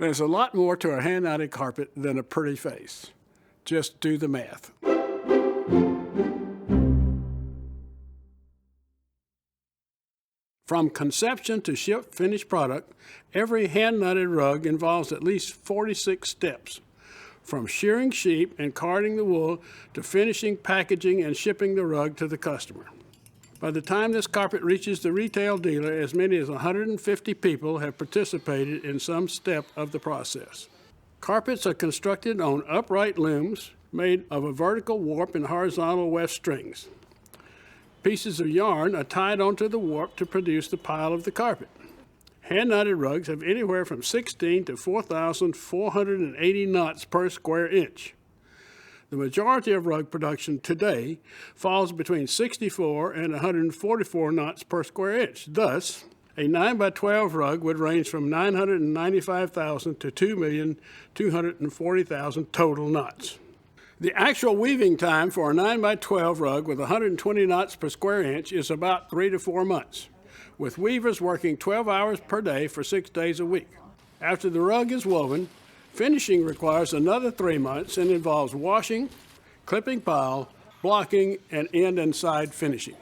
There's a lot more to a hand-knotted carpet than a pretty face. Just do the math. From conception to shipped finished product, every hand-knotted rug involves at least 46 steps, from shearing sheep and carding the wool to finishing, packaging, and shipping the rug to the customer. By the time this carpet reaches the retail dealer, as many as 150 people have participated in some step of the process. Carpets are constructed on upright looms made of a vertical warp and horizontal weft strings. Pieces of yarn are tied onto the warp to produce the pile of the carpet. Hand-knotted rugs have anywhere from 16 to 4,480 knots per square inch. The majority of rug production today falls between 64 and 144 knots per square inch. Thus, a 9x12 rug would range from 995,000 to 2,240,000 total knots. The actual weaving time for a 9x12 rug with 120 knots per square inch is about 3 to 4 months, with weavers working 12 hours per day for 6 days a week. After the rug is woven, finishing requires another 3 months and involves washing, clipping pile, blocking, and end and side finishing.